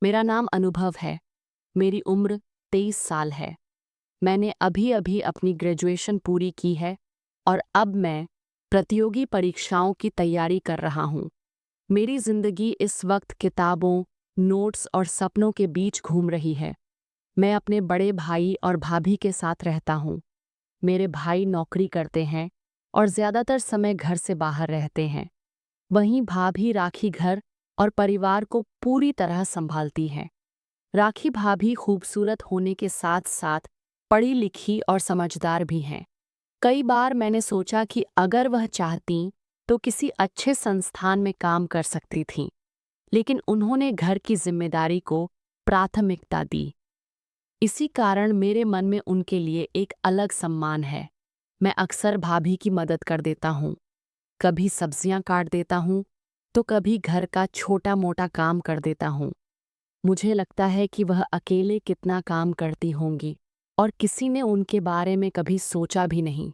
मेरा नाम अनुभव है। मेरी उम्र 23 साल है। मैंने अभी-अभी अपनी ग्रेजुएशन पूरी की है और अब मैं प्रतियोगी परीक्षाओं की तैयारी कर रहा हूँ। मेरी ज़िंदगी इस वक्त किताबों, नोट्स और सपनों के बीच घूम रही है। मैं अपने बड़े भाई और भाभी के साथ रहता हूँ। मेरे भाई नौकरी करते हैं और ज़्यादातर समय घर से बाहर रहते हैं। वहीं भाभी राखी घर और परिवार को पूरी तरह संभालती हैं। राखी भाभी खूबसूरत होने के साथ साथ पढ़ी लिखी और समझदार भी हैं। कई बार मैंने सोचा कि अगर वह चाहतीं तो किसी अच्छे संस्थान में काम कर सकती थीं, लेकिन उन्होंने घर की जिम्मेदारी को प्राथमिकता दी। इसी कारण मेरे मन में उनके लिए एक अलग सम्मान है। मैं अक्सर भाभी की मदद कर देता हूँ। कभी सब्जियां काट देता हूँ तो कभी घर का छोटा मोटा काम कर देता हूँ। मुझे लगता है कि वह अकेले कितना काम करती होंगी और किसी ने उनके बारे में कभी सोचा भी नहीं।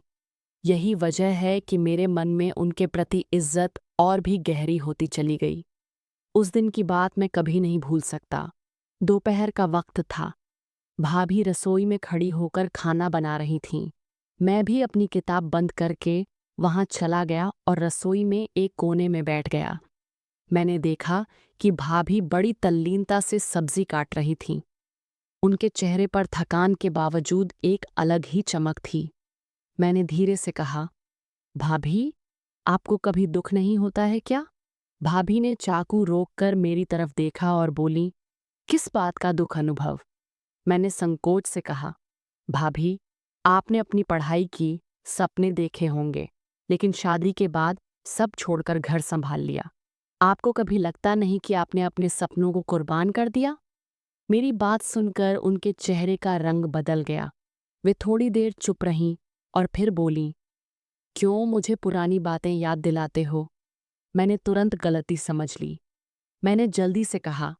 यही वजह है कि मेरे मन में उनके प्रति इज्जत और भी गहरी होती चली गई। उस दिन की बात मैं कभी नहीं भूल सकता। दोपहर का वक्त था। भाभी रसोई में खड़ी होकर खाना बना रही थीं। मैं भी अपनी किताब बंद करके वहां चला गया और रसोई में एक कोने में बैठ गया। मैंने देखा कि भाभी बड़ी तल्लीनता से सब्जी काट रही थीं। उनके चेहरे पर थकान के बावजूद एक अलग ही चमक थी। मैंने धीरे से कहा, भाभी, आपको कभी दुख नहीं होता है क्या? भाभी ने चाकू रोककर मेरी तरफ देखा और बोली, किस बात का दुख अनुभव? मैंने संकोच से कहा, भाभी, आपने अपनी पढ़ाई की, सपने देखे होंगे, लेकिन शादी के बाद सब छोड़कर घर संभाल लिया। आपको कभी लगता नहीं कि आपने अपने सपनों को कुर्बान कर दिया? मेरी बात सुनकर उनके चेहरे का रंग बदल गया। वे थोड़ी देर चुप रहीं और फिर बोलीं, क्यों मुझे पुरानी बातें याद दिलाते हो? मैंने तुरंत गलती समझ ली। मैंने जल्दी से कहा,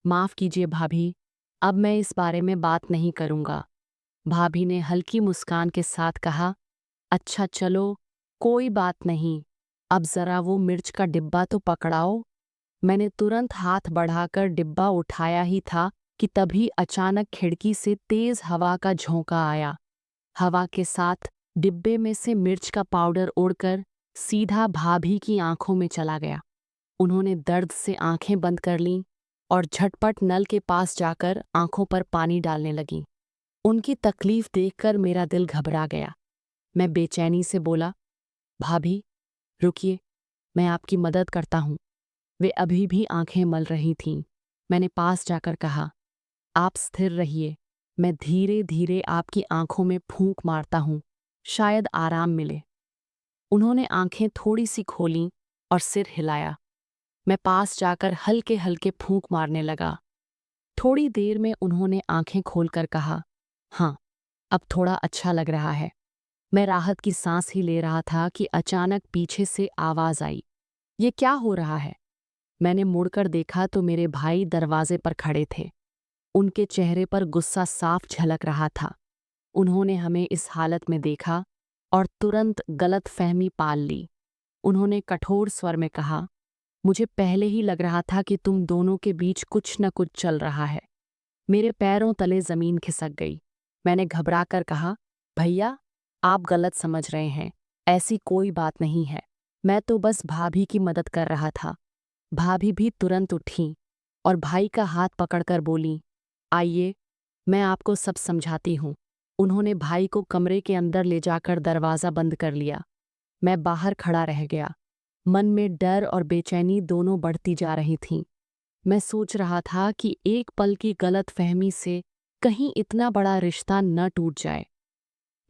माफ़ कीजिए भाभी, अब मैं इस बारे में बात नहीं करूँगा। भाभी ने हल्की मुस्कान के साथ कहा, अच्छा चलो, कोई बात नहीं। अब ज़रा वो मिर्च का डिब्बा तो पकड़ाओ। मैंने तुरंत हाथ बढ़ाकर डिब्बा उठाया ही था कि तभी अचानक खिड़की से तेज हवा का झोंका आया। हवा के साथ डिब्बे में से मिर्च का पाउडर उड़कर सीधा भाभी की आंखों में चला गया। उन्होंने दर्द से आंखें बंद कर लीं और झटपट नल के पास जाकर आंखों पर पानी डालने लगीं। उनकी तकलीफ देखकर मेरा दिल घबरा गया। मैं बेचैनी से बोला, भाभी, रुकिए, मैं आपकी मदद करता हूँ। वे अभी भी आंखें मल रही थीं। मैंने पास जाकर कहा, आप स्थिर रहिए, मैं धीरे धीरे आपकी आंखों में फूंक मारता हूँ, शायद आराम मिले। उन्होंने आंखें थोड़ी सी खोलीं और सिर हिलाया। मैं पास जाकर हल्के हल्के फूंक मारने लगा। थोड़ी देर में उन्होंने आंखें खोलकर कहा, हाँ, अब थोड़ा अच्छा लग रहा है। मैं राहत की सांस ही ले रहा था कि अचानक पीछे से आवाज आई, ये क्या हो रहा है? मैंने मुड़कर देखा तो मेरे भाई दरवाजे पर खड़े थे। उनके चेहरे पर गुस्सा साफ झलक रहा था। उन्होंने हमें इस हालत में देखा और तुरंत गलतफहमी पाल ली। उन्होंने कठोर स्वर में कहा, मुझे पहले ही लग रहा था कि तुम दोनों के बीच कुछ न कुछ चल रहा है। मेरे पैरों तले जमीन खिसक गई। मैंने घबराकर कहा, भैया, आप गलत समझ रहे हैं, ऐसी कोई बात नहीं है। मैं तो बस भाभी की मदद कर रहा था। भाभी भी तुरंत उठी और भाई का हाथ पकड़कर बोली, आइए, मैं आपको सब समझाती हूँ। उन्होंने भाई को कमरे के अंदर ले जाकर दरवाज़ा बंद कर लिया। मैं बाहर खड़ा रह गया। मन में डर और बेचैनी दोनों बढ़ती जा रही थीं। मैं सोच रहा था कि एक पल की गलतफहमी से कहीं इतना बड़ा रिश्ता न टूट जाए।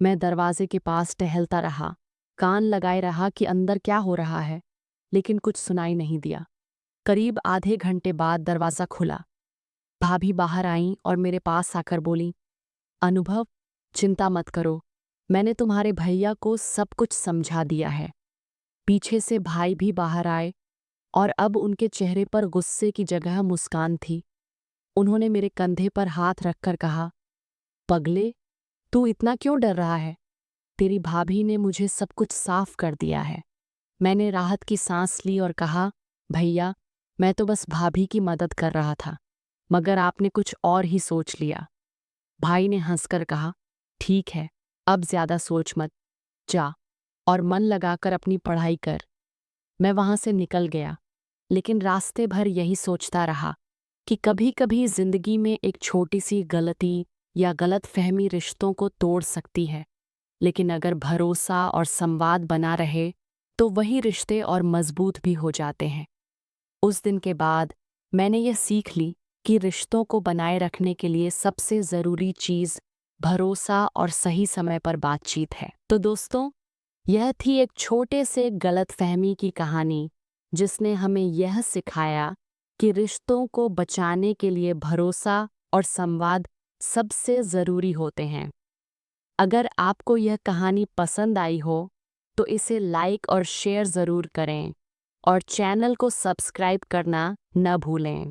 मैं दरवाजे के पास टहलता रहा, कान लगाए रहा कि अंदर क्या हो रहा है, लेकिन कुछ सुनाई नहीं दिया। करीब आधे घंटे बाद दरवाज़ा खुला। भाभी बाहर आईं और मेरे पास आकर बोली, अनुभव, चिंता मत करो, मैंने तुम्हारे भैया को सब कुछ समझा दिया है। पीछे से भाई भी बाहर आए और अब उनके चेहरे पर गुस्से की जगह मुस्कान थी। उन्होंने मेरे कंधे पर हाथ रखकर कहा, पगले, तू इतना क्यों डर रहा है? तेरी भाभी ने मुझे सब कुछ साफ कर दिया है। मैंने राहत की सांस ली और कहा, भैया, मैं तो बस भाभी की मदद कर रहा था। मगर आपने कुछ और ही सोच लिया। भाई ने हंसकर कहा, ठीक है, अब ज्यादा सोच मत, जा और मन लगाकर अपनी पढ़ाई कर। मैं वहां से निकल गया, लेकिन रास्ते भर यही सोचता रहा कि कभी कभी जिंदगी में एक छोटी सी गलती या गलत फहमी रिश्तों को तोड़ सकती है, लेकिन अगर भरोसा और संवाद बना रहे तो वही रिश्ते और मजबूत भी हो जाते हैं। उस दिन के बाद मैंने यह सीख ली कि रिश्तों को बनाए रखने के लिए सबसे ज़रूरी चीज़ भरोसा और सही समय पर बातचीत है। तो दोस्तों, यह थी एक छोटे से गलतफहमी की कहानी जिसने हमें यह सिखाया कि रिश्तों को बचाने के लिए भरोसा और संवाद सबसे ज़रूरी होते हैं। अगर आपको यह कहानी पसंद आई हो तो इसे लाइक और शेयर ज़रूर करें और चैनल को सब्सक्राइब करना न भूलें।